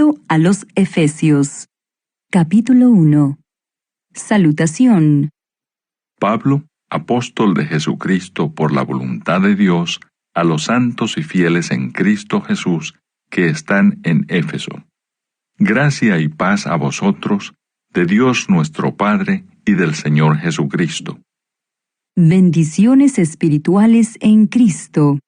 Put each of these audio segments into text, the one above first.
Pablo a los Efesios. Capítulo 1. Salutación. Pablo, apóstol de Jesucristo por la voluntad de Dios, a los santos y fieles en Cristo Jesús que están en Éfeso. Gracia y paz a vosotros, de Dios nuestro Padre y del Señor Jesucristo. Bendiciones espirituales en Cristo.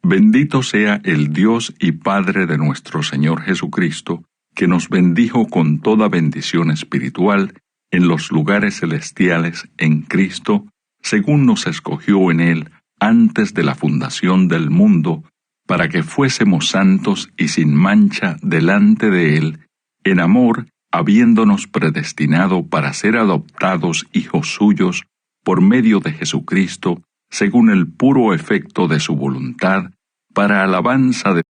Bendito sea el Dios y Padre de nuestro Señor Jesucristo, que nos bendijo con toda bendición espiritual en los lugares celestiales en Cristo, según nos escogió en Él antes de la fundación del mundo, para que fuésemos santos y sin mancha delante de Él, en amor, habiéndonos predestinado para ser adoptados hijos suyos por medio de Jesucristo, según el puro efecto de su voluntad, para alabanza de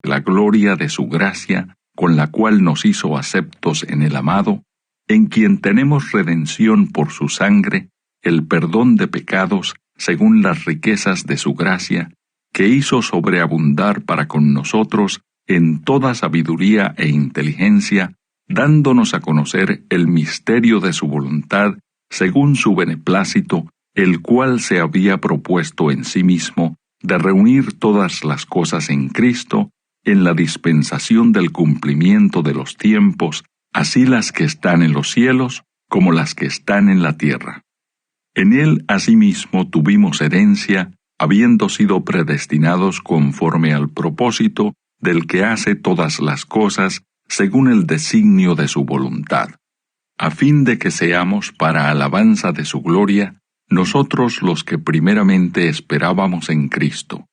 la gloria de su gracia, con la cual nos hizo aceptos en el amado, en quien tenemos redención por su sangre, el perdón de pecados, según las riquezas de su gracia, que hizo sobreabundar para con nosotros en toda sabiduría e inteligencia, dándonos a conocer el misterio de su voluntad, según su beneplácito, el cual se había propuesto en sí mismo, de reunir todas las cosas en Cristo, en la dispensación del cumplimiento de los tiempos, así las que están en los cielos como las que están en la tierra. En Él asimismo tuvimos herencia, habiendo sido predestinados conforme al propósito del que hace todas las cosas según el designio de su voluntad, a fin de que seamos para alabanza de su gloria, nosotros los que primeramente esperábamos en Cristo.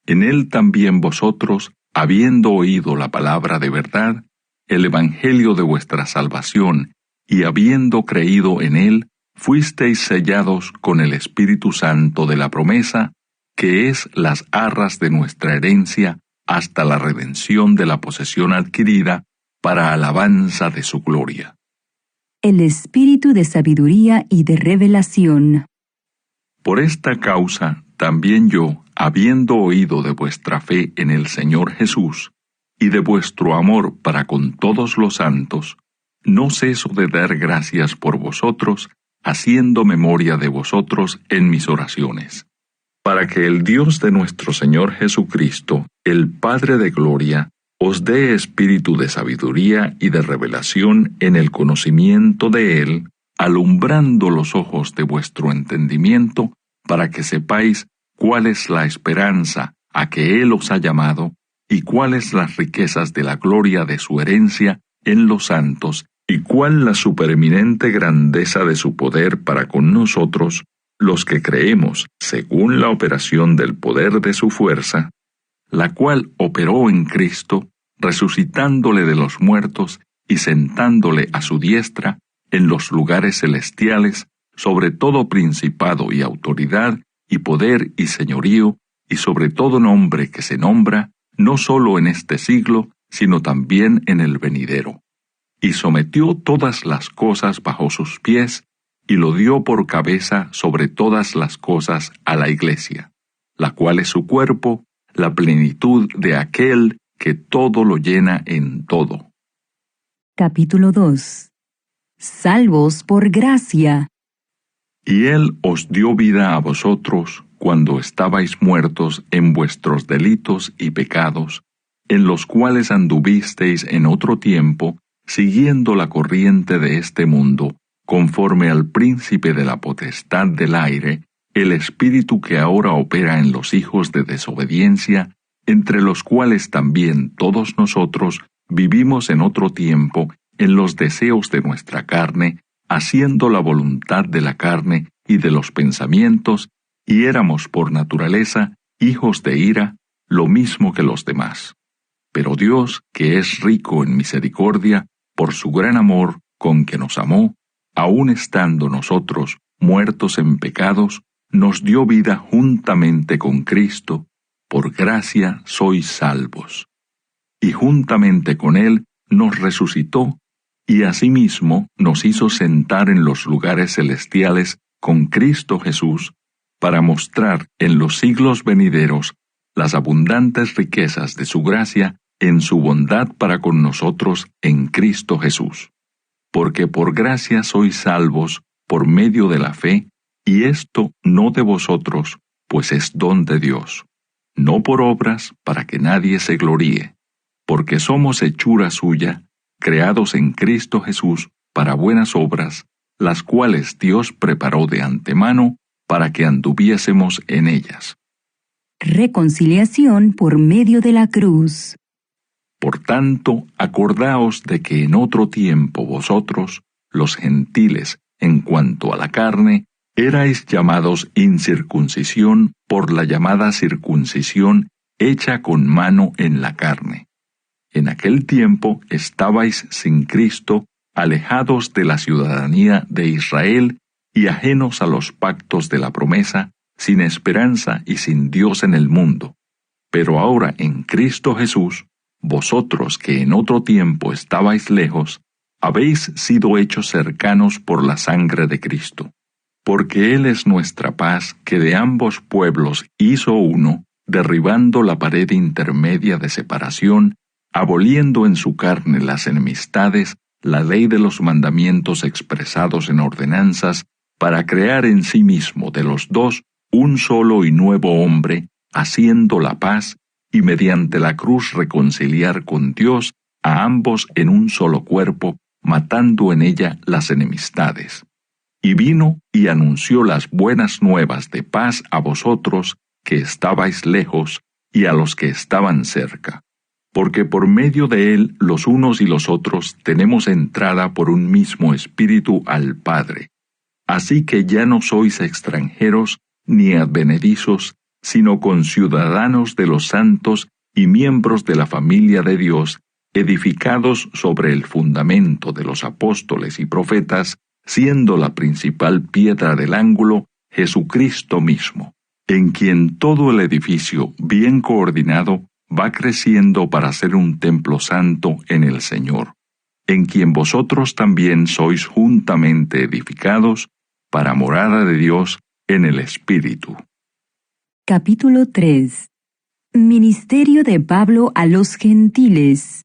En Él también vosotros, habiendo oído la palabra de verdad, el evangelio de vuestra salvación, y habiendo creído en Él, fuisteis sellados con el Espíritu Santo de la promesa, que es las arras de nuestra herencia, hasta la redención de la posesión adquirida, para alabanza de su gloria. El espíritu de sabiduría y de revelación. Por esta causa, también yo, habiendo oído de vuestra fe en el Señor Jesús, y de vuestro amor para con todos los santos, no ceso de dar gracias por vosotros, haciendo memoria de vosotros en mis oraciones, para que el Dios de nuestro Señor Jesucristo, el Padre de gloria, os dé espíritu de sabiduría y de revelación en el conocimiento de Él, alumbrando los ojos de vuestro entendimiento, para que sepáis cuál es la esperanza a que Él os ha llamado, y cuáles las riquezas de la gloria de su herencia en los santos, y cuál la supereminente grandeza de su poder para con nosotros, los que creemos, según la operación del poder de su fuerza, la cual operó en Cristo, resucitándole de los muertos y sentándole a su diestra en los lugares celestiales, sobre todo principado y autoridad, y poder y señorío, y sobre todo nombre que se nombra, no solo en este siglo, sino también en el venidero. Y sometió todas las cosas bajo sus pies, y lo dio por cabeza sobre todas las cosas a la Iglesia, la cual es su cuerpo, la plenitud de aquel que todo lo llena en todo. Capítulo 2. Salvos por gracia. Y Él os dio vida a vosotros cuando estabais muertos en vuestros delitos y pecados, en los cuales anduvisteis en otro tiempo, siguiendo la corriente de este mundo, conforme al príncipe de la potestad del aire, el espíritu que ahora opera en los hijos de desobediencia, entre los cuales también todos nosotros vivimos en otro tiempo en los deseos de nuestra carne, haciendo la voluntad de la carne y de los pensamientos, y éramos por naturaleza hijos de ira, lo mismo que los demás. Pero Dios, que es rico en misericordia, por su gran amor con que nos amó, aun estando nosotros muertos en pecados, nos dio vida juntamente con Cristo, por gracia sois salvos. Y juntamente con Él nos resucitó, y asimismo nos hizo sentar en los lugares celestiales con Cristo Jesús, para mostrar en los siglos venideros las abundantes riquezas de su gracia en su bondad para con nosotros en Cristo Jesús. Porque por gracia sois salvos por medio de la fe, y esto no de vosotros, pues es don de Dios, no por obras para que nadie se gloríe, porque somos hechura suya, creados en Cristo Jesús para buenas obras, las cuales Dios preparó de antemano para que anduviésemos en ellas. Reconciliación por medio de la cruz. Por tanto, acordaos de que en otro tiempo vosotros, los gentiles, en cuanto a la carne, erais llamados incircuncisión por la llamada circuncisión hecha con mano en la carne. En aquel tiempo estabais sin Cristo, alejados de la ciudadanía de Israel y ajenos a los pactos de la promesa, sin esperanza y sin Dios en el mundo. Pero ahora en Cristo Jesús, vosotros que en otro tiempo estabais lejos, habéis sido hechos cercanos por la sangre de Cristo. Porque Él es nuestra paz, que de ambos pueblos hizo uno, derribando la pared intermedia de separación, aboliendo en su carne las enemistades, la ley de los mandamientos expresados en ordenanzas, para crear en sí mismo de los dos un solo y nuevo hombre, haciendo la paz, y mediante la cruz reconciliar con Dios a ambos en un solo cuerpo, matando en ella las enemistades. Y vino y anunció las buenas nuevas de paz a vosotros que estabais lejos y a los que estaban cerca. Porque por medio de él los unos y los otros tenemos entrada por un mismo espíritu al Padre. Así que ya no sois extranjeros ni advenedizos, sino conciudadanos de los santos y miembros de la familia de Dios, edificados sobre el fundamento de los apóstoles y profetas, siendo la principal piedra del ángulo Jesucristo mismo, en quien todo el edificio, bien coordinado, va creciendo para ser un templo santo en el Señor, en quien vosotros también sois juntamente edificados para morada de Dios en el Espíritu. Capítulo 3. Ministerio de Pablo a los gentiles.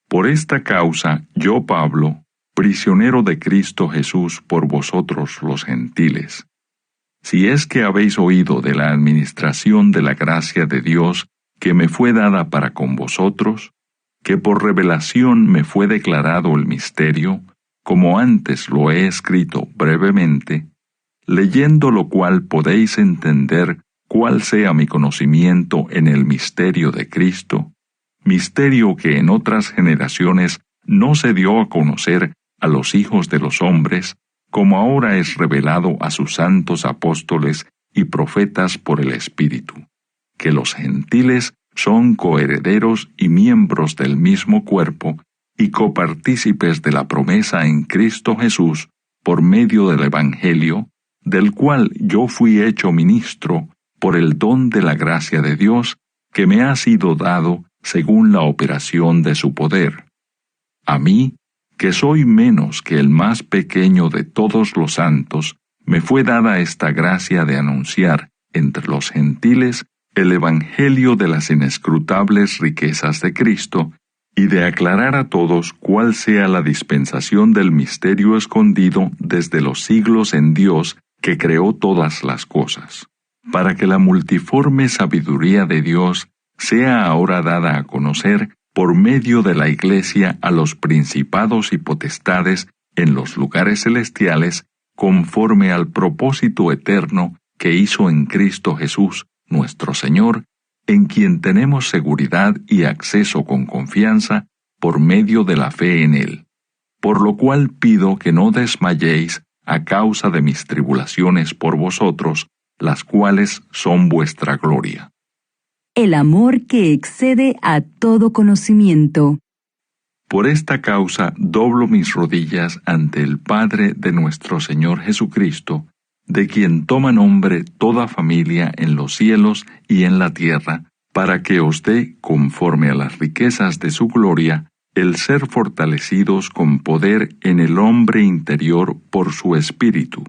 Por esta causa, yo, Pablo, prisionero de Cristo Jesús por vosotros los gentiles. Si es que habéis oído de la administración de la gracia de Dios que me fue dada para con vosotros, que por revelación me fue declarado el misterio, como antes lo he escrito brevemente, leyendo lo cual podéis entender cuál sea mi conocimiento en el misterio de Cristo, misterio que en otras generaciones no se dio a conocer a los hijos de los hombres, como ahora es revelado a sus santos apóstoles y profetas por el Espíritu, que los gentiles son coherederos y miembros del mismo cuerpo y copartícipes de la promesa en Cristo Jesús por medio del Evangelio, del cual yo fui hecho ministro por el don de la gracia de Dios que me ha sido dado según la operación de su poder. A mí, que soy menos que el más pequeño de todos los santos, me fue dada esta gracia de anunciar entre los gentiles el Evangelio de las inescrutables riquezas de Cristo y de aclarar a todos cuál sea la dispensación del misterio escondido desde los siglos en Dios que creó todas las cosas, para que la multiforme sabiduría de Dios sea ahora dada a conocer por medio de la Iglesia a los principados y potestades en los lugares celestiales, conforme al propósito eterno que hizo en Cristo Jesús, nuestro Señor, en quien tenemos seguridad y acceso con confianza por medio de la fe en Él. Por lo cual pido que no desmayéis a causa de mis tribulaciones por vosotros, las cuales son vuestra gloria. El amor que excede a todo conocimiento. Por esta causa doblo mis rodillas ante el Padre de nuestro Señor Jesucristo, de quien toma nombre toda familia en los cielos y en la tierra, para que os dé, conforme a las riquezas de su gloria, el ser fortalecidos con poder en el hombre interior por su Espíritu,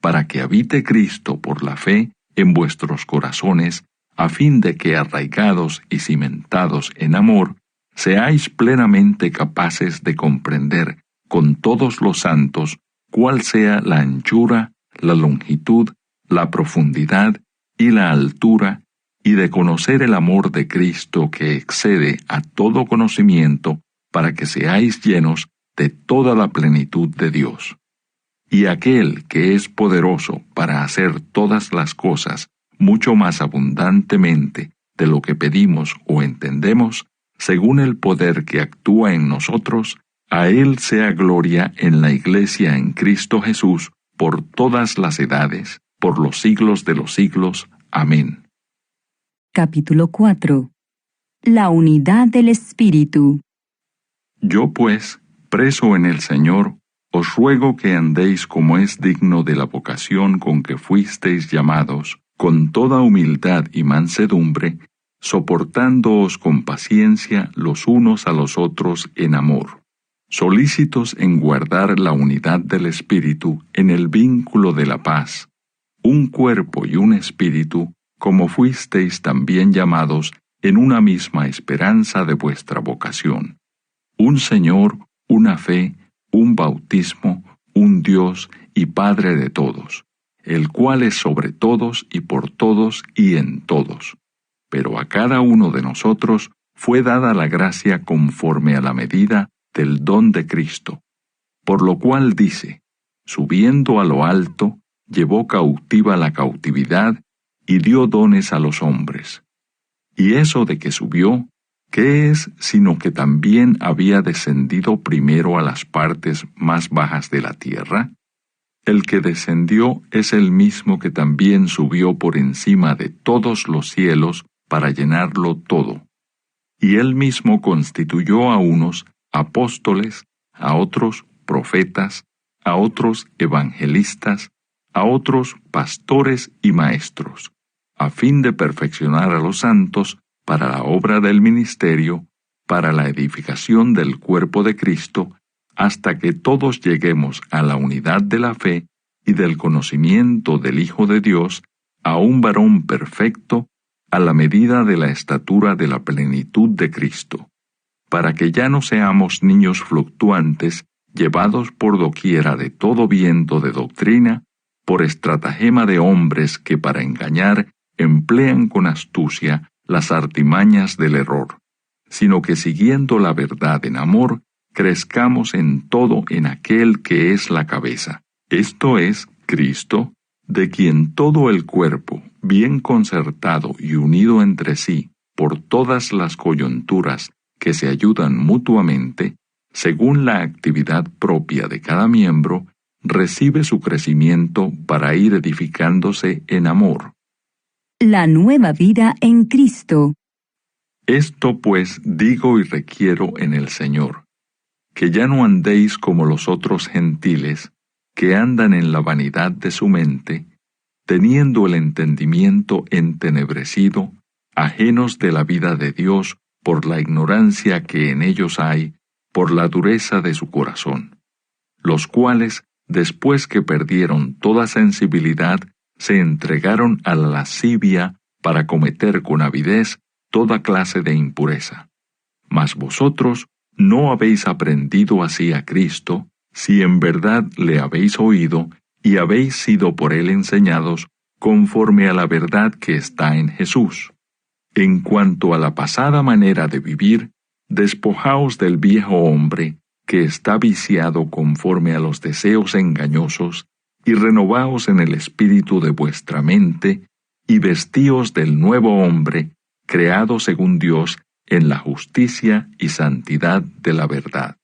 para que habite Cristo por la fe en vuestros corazones, a fin de que arraigados y cimentados en amor, seáis plenamente capaces de comprender con todos los santos cuál sea la anchura, la longitud, la profundidad y la altura, y de conocer el amor de Cristo que excede a todo conocimiento, para que seáis llenos de toda la plenitud de Dios. Y aquel que es poderoso para hacer todas las cosas mucho más abundantemente de lo que pedimos o entendemos, según el poder que actúa en nosotros, a Él sea gloria en la Iglesia en Cristo Jesús por todas las edades, por los siglos de los siglos. Amén. Capítulo 4. La unidad del Espíritu. Yo pues, preso en el Señor, os ruego que andéis como es digno de la vocación con que fuisteis llamados, con toda humildad y mansedumbre, soportándoos con paciencia los unos a los otros en amor, solícitos en guardar la unidad del Espíritu en el vínculo de la paz, un cuerpo y un espíritu, como fuisteis también llamados en una misma esperanza de vuestra vocación. Un Señor, una fe, un bautismo, un Dios y Padre de todos, el cual es sobre todos y por todos y en todos. Pero a cada uno de nosotros fue dada la gracia conforme a la medida del don de Cristo, por lo cual dice, subiendo a lo alto, llevó cautiva la cautividad y dio dones a los hombres. Y eso de que subió, ¿qué es sino que también había descendido primero a las partes más bajas de la tierra? El que descendió es el mismo que también subió por encima de todos los cielos para llenarlo todo. Y él mismo constituyó a unos apóstoles, a otros profetas, a otros evangelistas, a otros pastores y maestros, a fin de perfeccionar a los santos para la obra del ministerio, para la edificación del cuerpo de Cristo, hasta que todos lleguemos a la unidad de la fe y del conocimiento del Hijo de Dios, a un varón perfecto, a la medida de la estatura de la plenitud de Cristo, para que ya no seamos niños fluctuantes, llevados por doquiera de todo viento de doctrina, por estratagema de hombres que para engañar emplean con astucia las artimañas del error, sino que siguiendo la verdad en amor, crezcamos en todo en aquel que es la cabeza, esto es, Cristo, de quien todo el cuerpo, bien concertado y unido entre sí, por todas las coyunturas que se ayudan mutuamente, según la actividad propia de cada miembro, recibe su crecimiento para ir edificándose en amor. La nueva vida en Cristo. Esto pues digo y requiero en el Señor, que ya no andéis como los otros gentiles, que andan en la vanidad de su mente, teniendo el entendimiento entenebrecido, ajenos de la vida de Dios por la ignorancia que en ellos hay, por la dureza de su corazón, los cuales, después que perdieron toda sensibilidad, se entregaron a la lascivia para cometer con avidez toda clase de impureza. Mas vosotros no habéis aprendido así a Cristo, si en verdad le habéis oído y habéis sido por él enseñados conforme a la verdad que está en Jesús. En cuanto a la pasada manera de vivir, despojaos del viejo hombre, que está viciado conforme a los deseos engañosos, y renovaos en el espíritu de vuestra mente, y vestíos del nuevo hombre, creado según Dios, en la justicia y santidad de la verdad.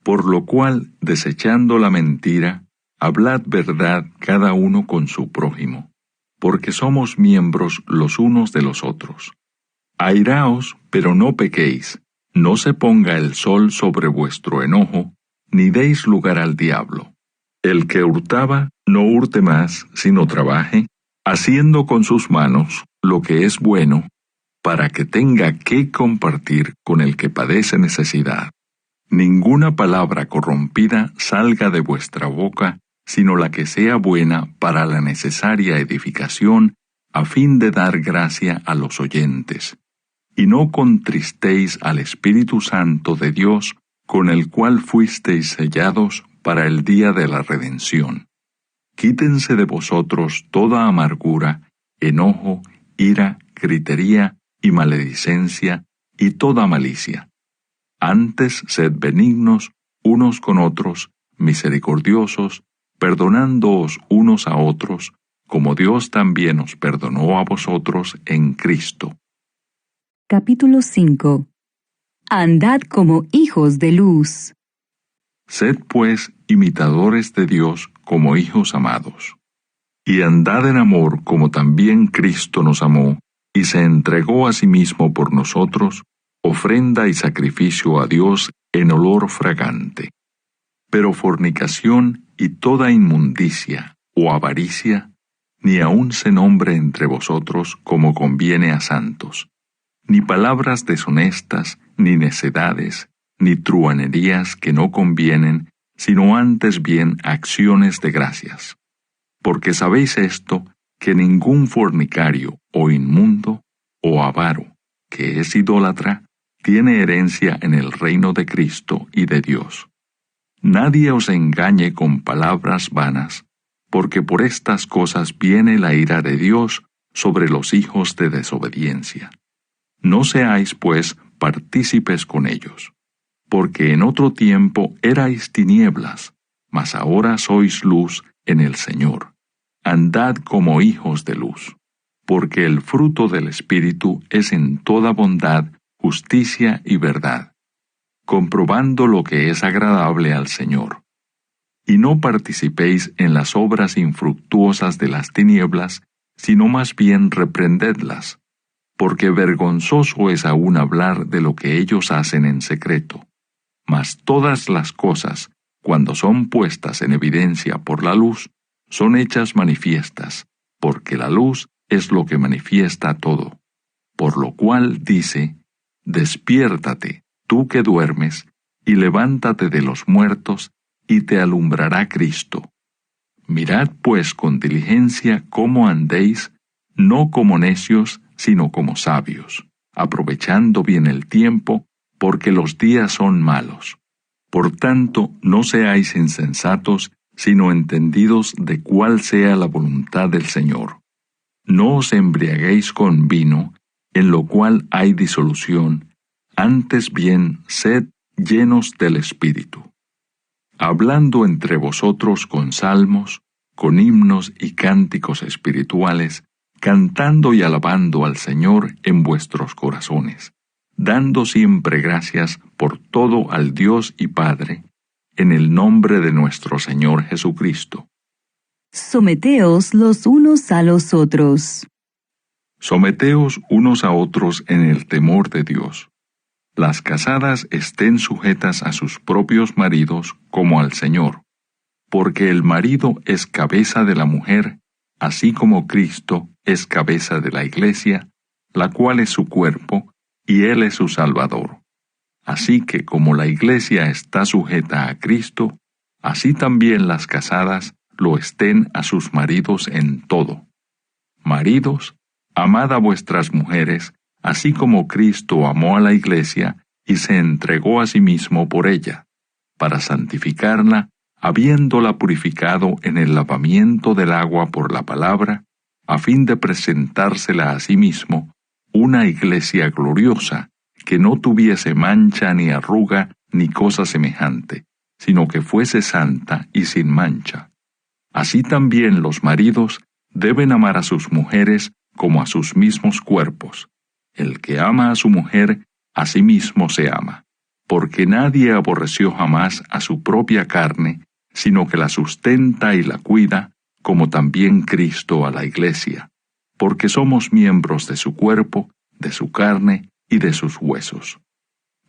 Por lo cual, desechando la mentira, hablad verdad cada uno con su prójimo, porque somos miembros los unos de los otros. Airaos, pero no pequéis, no se ponga el sol sobre vuestro enojo, ni deis lugar al diablo. El que hurtaba, no hurte más, sino trabaje, haciendo con sus manos lo que es bueno, para que tenga que compartir con el que padece necesidad. Ninguna palabra corrompida salga de vuestra boca, sino la que sea buena para la necesaria edificación, a fin de dar gracia a los oyentes. y no contristéis al Espíritu Santo de Dios, con el cual fuisteis sellados para el día de la redención. Quítense de vosotros toda amargura, enojo, ira, gritería y maledicencia, y toda malicia. Antes sed benignos unos con otros, misericordiosos, perdonándoos unos a otros, como Dios también os perdonó a vosotros en Cristo. Capítulo 5. Andad como hijos de luz. Sed pues imitadores de Dios como hijos amados. Y andad en amor como también Cristo nos amó, y se entregó a sí mismo por nosotros, ofrenda y sacrificio a Dios en olor fragante. Pero fornicación y toda inmundicia o avaricia, ni aun se nombre entre vosotros como conviene a santos, ni palabras deshonestas, ni necedades, ni truhanerías que no convienen, sino antes bien acciones de gracias. Porque sabéis esto, que ningún fornicario, o inmundo, o avaro, que es idólatra, tiene herencia en el reino de Cristo y de Dios. Nadie os engañe con palabras vanas, porque por estas cosas viene la ira de Dios sobre los hijos de desobediencia. No seáis, pues, partícipes con ellos, porque en otro tiempo erais tinieblas, mas ahora sois luz en el Señor. Andad como hijos de luz, porque el fruto del Espíritu es en toda bondad, justicia y verdad, comprobando lo que es agradable al Señor. Y no participéis en las obras infructuosas de las tinieblas, sino más bien reprendedlas, porque vergonzoso es aún hablar de lo que ellos hacen en secreto. Mas todas las cosas, cuando son puestas en evidencia por la luz, son hechas manifiestas, porque la luz es lo que manifiesta todo. Por lo cual dice, despiértate, tú que duermes, y levántate de los muertos, y te alumbrará Cristo. Mirad pues con diligencia cómo andéis, no como necios, sino como sabios, aprovechando bien el tiempo, porque los días son malos. Por tanto, no seáis insensatos, sino entendidos de cuál sea la voluntad del Señor. No os embriaguéis con vino, en lo cual hay disolución, antes bien sed llenos del Espíritu, hablando entre vosotros con salmos, con himnos y cánticos espirituales, cantando y alabando al Señor en vuestros corazones, dando siempre gracias por todo al Dios y Padre, en el nombre de nuestro Señor Jesucristo. Someteos los unos a los otros. Someteos unos a otros en el temor de Dios. Las casadas estén sujetas a sus propios maridos como al Señor, porque el marido es cabeza de la mujer, así como Cristo es cabeza de la Iglesia, la cual es su cuerpo, y Él es su Salvador. Así que como la Iglesia está sujeta a Cristo, así también las casadas lo estén a sus maridos en todo. Maridos, amad a vuestras mujeres, así como Cristo amó a la Iglesia y se entregó a sí mismo por ella, para santificarla, habiéndola purificado en el lavamiento del agua por la palabra, a fin de presentársela a sí mismo, una Iglesia gloriosa, que no tuviese mancha ni arruga ni cosa semejante, sino que fuese santa y sin mancha. Así también los maridos deben amar a sus mujeres como a sus mismos cuerpos. El que ama a su mujer, a sí mismo se ama, porque nadie aborreció jamás a su propia carne, sino que la sustenta y la cuida, como también Cristo a la Iglesia, porque somos miembros de su cuerpo, de su carne y de sus huesos.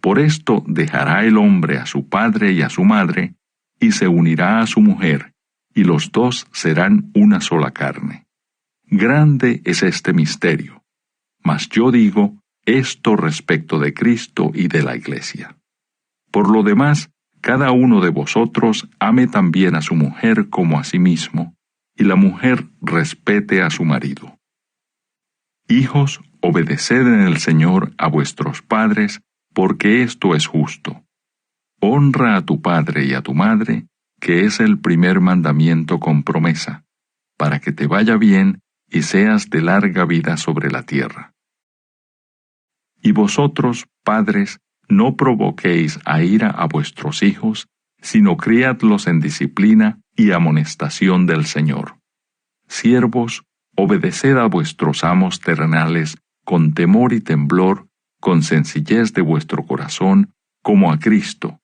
Por esto dejará el hombre a su padre y a su madre, y se unirá a su mujer, y los dos serán una sola carne. Grande es este misterio, mas yo digo esto respecto de Cristo y de la Iglesia. Por lo demás, cada uno de vosotros ame también a su mujer como a sí mismo, y la mujer respete a su marido. Hijos, obedeced en el Señor a vuestros padres, porque esto es justo. Honra a tu padre y a tu madre, que es el primer mandamiento con promesa, para que te vaya bien y seas de larga vida sobre la tierra. Y vosotros, padres, no provoquéis a ira a vuestros hijos, sino criadlos en disciplina y amonestación del Señor. Siervos, obedeced a vuestros amos terrenales con temor y temblor, con sencillez de vuestro corazón, como a Cristo,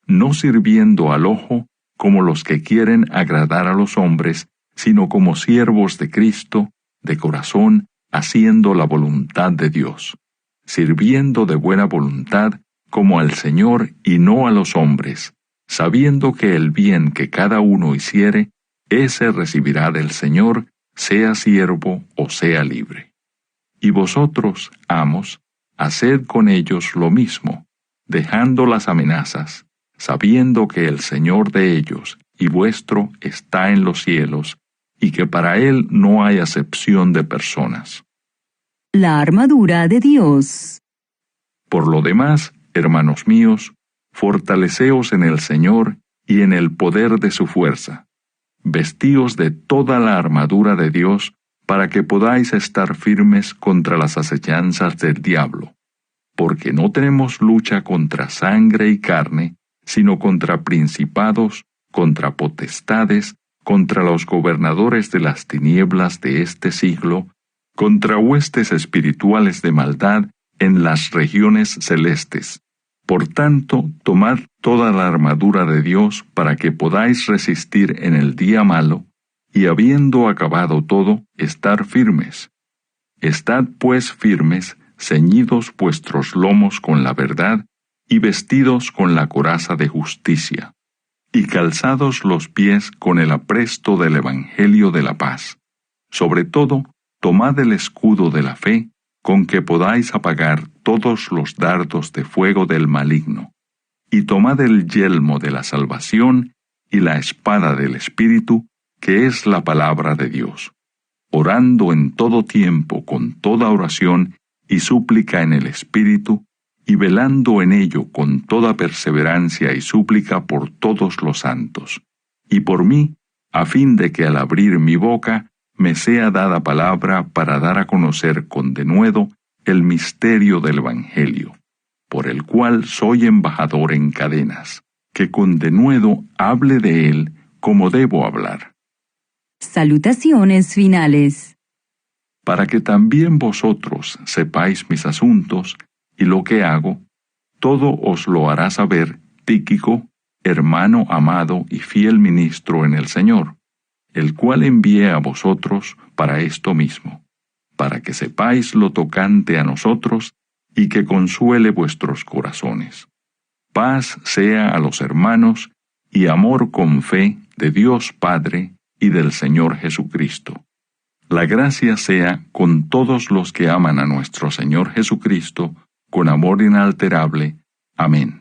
no sirviendo al ojo como los que quieren agradar a los hombres, sino como siervos de Cristo, de corazón, haciendo la voluntad de Dios, sirviendo de buena voluntad como al Señor y no a los hombres, sabiendo que el bien que cada uno hiciere, ese recibirá del Señor, sea siervo o sea libre. Y vosotros, amos, haced con ellos lo mismo, dejando las amenazas, sabiendo que el Señor de ellos y vuestro está en los cielos, y que para Él no hay acepción de personas. La armadura de Dios. Por lo demás, hermanos míos, fortaleceos en el Señor y en el poder de su fuerza. Vestíos de toda la armadura de Dios, para que podáis estar firmes contra las acechanzas del diablo. Porque no tenemos lucha contra sangre y carne, sino contra principados, contra potestades, contra los gobernadores de las tinieblas de este siglo, contra huestes espirituales de maldad en las regiones celestes. Por tanto, tomad toda la armadura de Dios para que podáis resistir en el día malo, y habiendo acabado todo, estar firmes. Estad pues firmes, ceñidos vuestros lomos con la verdad, y vestidos con la coraza de justicia, y calzados los pies con el apresto del Evangelio de la paz. Sobre todo, tomad el escudo de la fe, con que podáis apagar todos los dardos de fuego del maligno, y tomad el yelmo de la salvación y la espada del Espíritu, que es la palabra de Dios, orando en todo tiempo con toda oración y súplica en el Espíritu, y velando en ello con toda perseverancia y súplica por todos los santos, y por mí, a fin de que al abrir mi boca me sea dada palabra para dar a conocer con denuedo el misterio del Evangelio, por el cual soy embajador en cadenas, que con denuedo hable de él como debo hablar. Salutaciones finales. Para que también vosotros sepáis mis asuntos y lo que hago, todo os lo hará saber Tíquico, hermano amado y fiel ministro en el Señor, el cual envié a vosotros para esto mismo, para que sepáis lo tocante a nosotros y que consuele vuestros corazones. Paz sea a los hermanos y amor con fe de Dios Padre y del Señor Jesucristo. La gracia sea con todos los que aman a nuestro Señor Jesucristo, con amor inalterable. Amén.